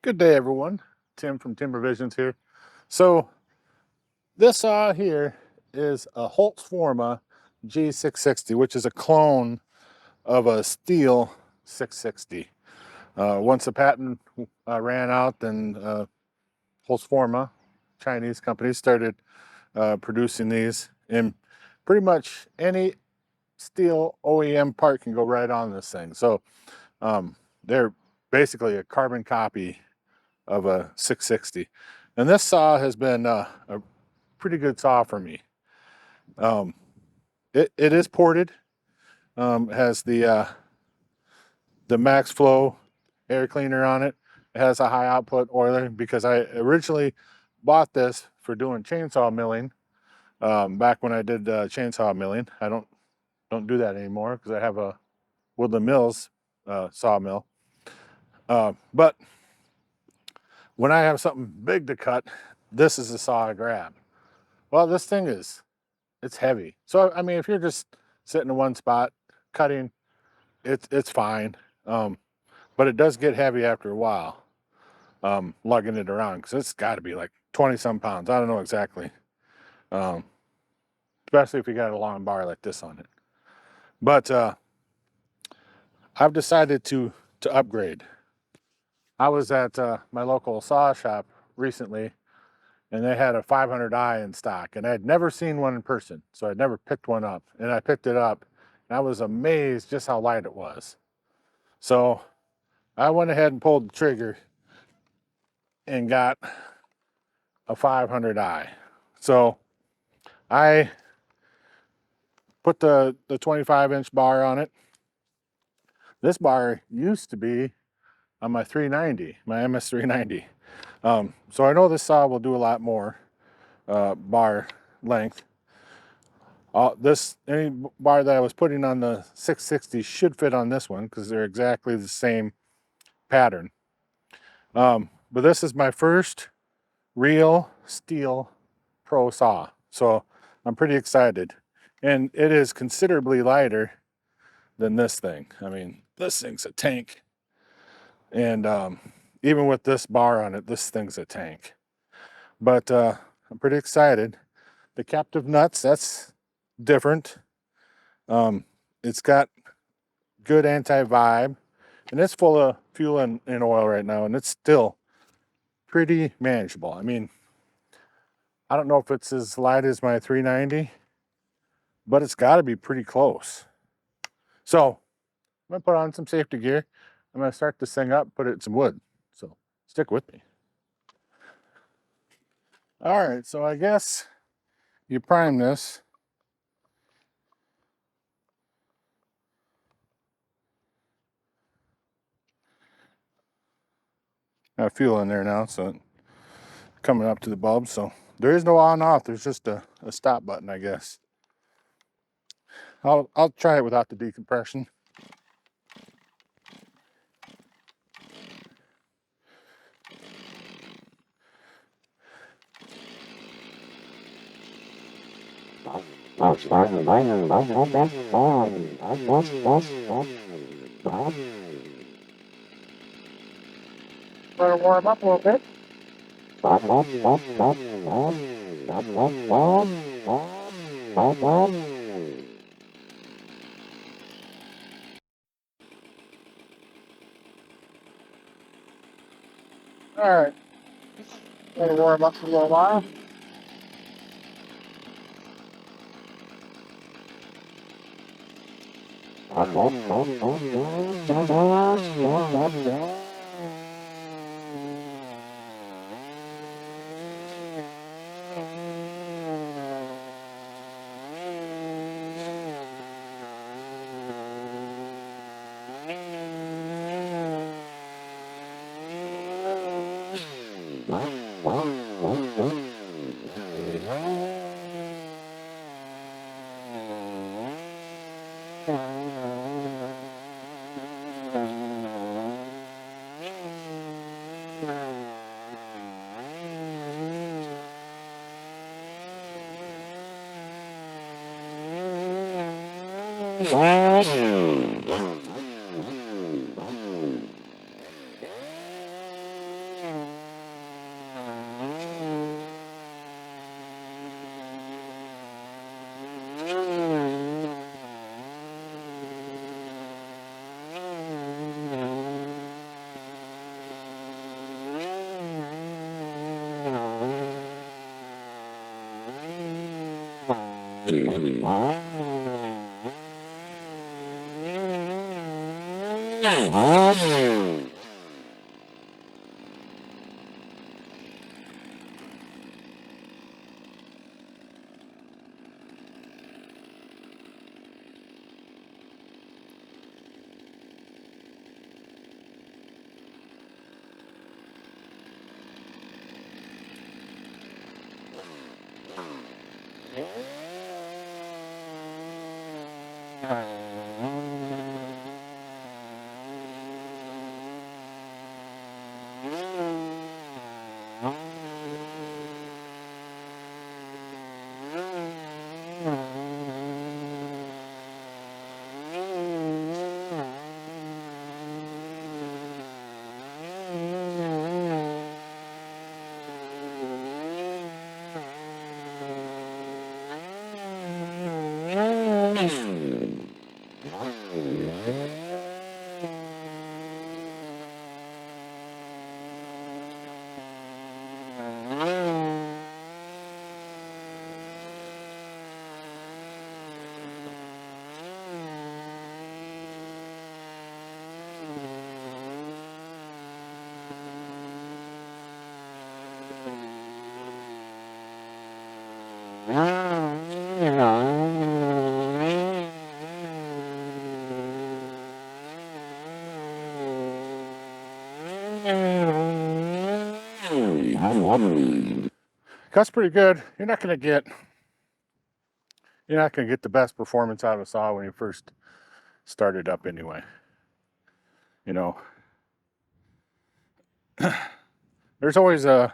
Good day, everyone. Tim from Timber Visions here. So this saw here is a Holtz Forma G660, which is a clone of a Stihl 660. Once the patent ran out, then Holtz Forma, Chinese company, started producing these, and pretty much any Stihl OEM part can go right on this thing. So they're basically a carbon copy of a 660. And this saw has been a pretty good saw for me. It is ported, has the Max Flow air cleaner on it. It has a high output oiler because I originally bought this for doing chainsaw milling. Back when I did chainsaw milling, I don't do that anymore because I have a Woodland Mills sawmill. But when I have something big to cut, this is the saw I grab. Well, this thing it's heavy. So I mean, if you're just sitting in one spot cutting, it's fine. But it does get heavy after a while, lugging it around because it's got to be like 20 some pounds. I don't know exactly, um, especially if you got a long bar like this on it. But I've decided to upgrade. I was at my local saw shop recently, and they had a 500i in stock, and I had never seen one in person, so I'd never picked one up. And I picked it up, and I was amazed just how light it was. So I went ahead and pulled the trigger and got a 500i. So I put the 25-inch bar on it. This bar used to be on my 390, my MS 390. So I know this saw will do a lot more bar length. Any bar that I was putting on the 660 should fit on this one because they're exactly the same pattern. But this is my first real Stihl Pro saw, so I'm pretty excited. And it is considerably lighter than this thing. I mean, this thing's a tank. And even with this bar on it, this thing's a tank. But I'm pretty excited. The captive nuts, that's different. It's got good anti-vibe, and it's full of fuel and oil right now, and it's still pretty manageable. I mean, I don't know if it's as light as my 390, but it's got to be pretty close. So I'm gonna put on some safety gear. I'm gonna start this thing up, put it in some wood. So stick with me. All right, so I guess you prime this. Got fuel in there now, so it's coming up to the bulb. So there is no on off. There's just a stop button, I guess. I'll try it without the decompression. Try to warm up a little bit. All right, gonna warm up for a little while. Cuts pretty good. You're not gonna get the best performance out of a saw when you first start it up anyway. You know, there's always a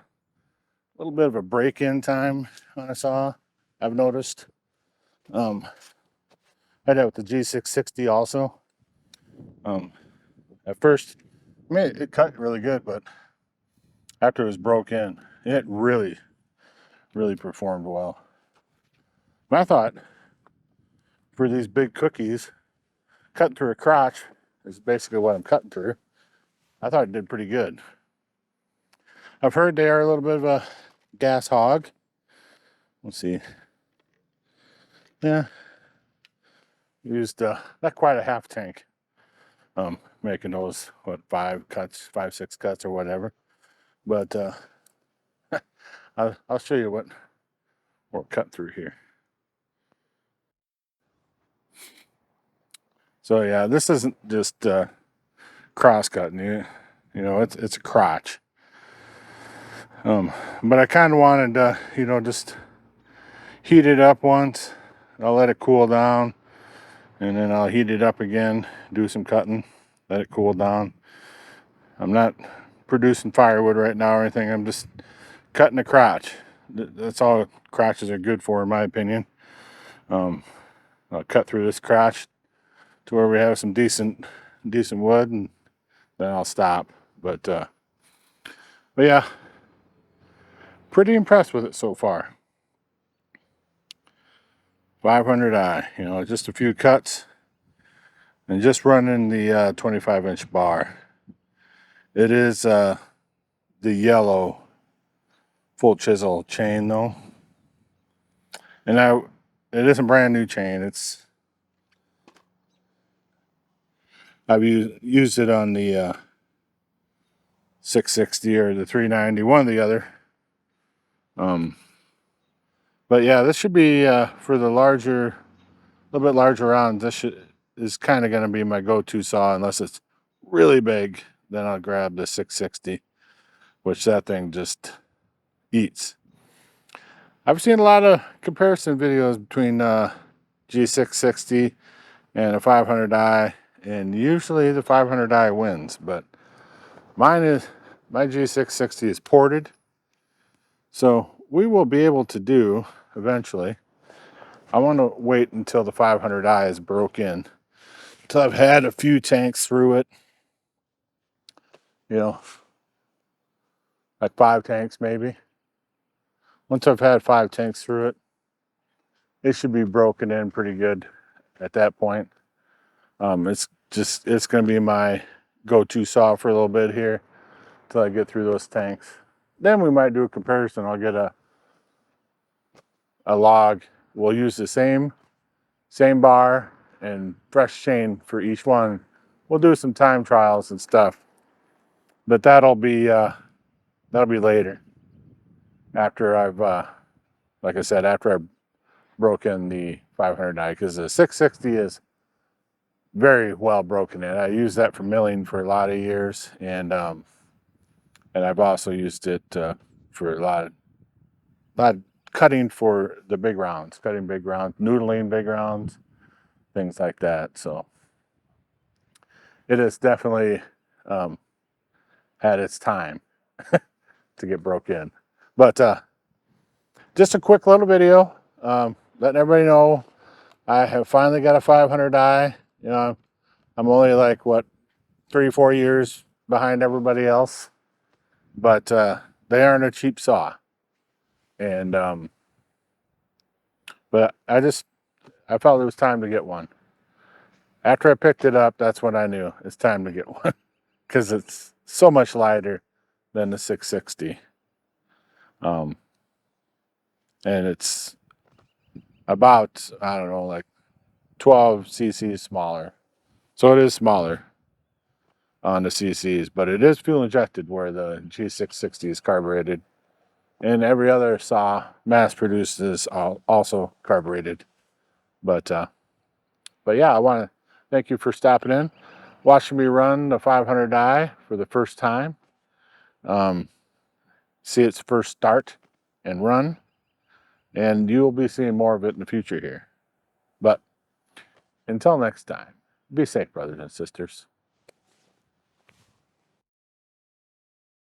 little bit of a break-in time on a saw, I've noticed. I had that with the G660 also. At first, I mean, it cut really good, but after it was broke in, it really performed well. And I thought for these big cookies, cutting through a crotch is basically what I'm cutting through. I thought it did pretty good. I've heard they are a little bit of a gas hog. Let's see. Yeah, used not quite a half tank. Making those, what, 6 cuts or whatever. But I'll show you what we're cut through here. So yeah, this isn't just cross cutting. You know, it's a crotch. But I kind of wanted to, just heat it up once. I'll let it cool down, and then I'll heat it up again, do some cutting, let it cool down. I'm not producing firewood right now or anything. I'm just cutting a crotch. That's all crotches are good for, in my opinion. I'll cut through this crotch to where we have some decent wood, and then I'll stop. But yeah, pretty impressed with it so far. 500i, just a few cuts, and just running the 25-inch bar. It is the yellow full chisel chain though, and it isn't brand new chain. I've used it on the 660 or the 390, one or the other. But yeah, this should be for the little bit larger rounds. This is kind of going to be my go-to saw, unless it's really big. Then I'll grab the 660, which that thing just eats. I've seen a lot of comparison videos between G660 and a 500i, and usually the 500i wins. But my G660 is ported, so we will be able to do eventually. I want to wait until the 500i is broke in, until I've had a few tanks through it. Like 5 tanks maybe. Once I've had 5 tanks through it, it should be broken in pretty good at that point. It's going to be my go-to saw for a little bit here until I get through those tanks. Then we might do a comparison. I'll get a log we'll use the same bar and fresh chain for each one. We'll do some time trials and stuff, but that'll be later after I've like I said, after I've broken the 500 die, because the 660 is very well broken in. I used that for milling for a lot of years, and I've also used it for a lot of cutting for the big rounds, cutting big rounds, noodling big rounds, things like that. So it has definitely had its time to get broke in. But just a quick little video, letting everybody know I have finally got a 500 die. You know, I'm only like, what, 3-4 years behind everybody else, but they aren't a cheap saw. And but I felt it was time to get one. After I picked it up, that's when I knew it's time to get one, because it's so much lighter than the 660. And it's about, I don't know, like 12 cc's smaller. So it is smaller on the cc's, but it is fuel injected, where the G660 is carbureted. And every other saw mass produced is also carbureted. But yeah, I want to thank you for stopping in, watching me run the 500 die for the first time. See its first start and run, and you will be seeing more of it in the future here. But until next time, be safe, brothers and sisters.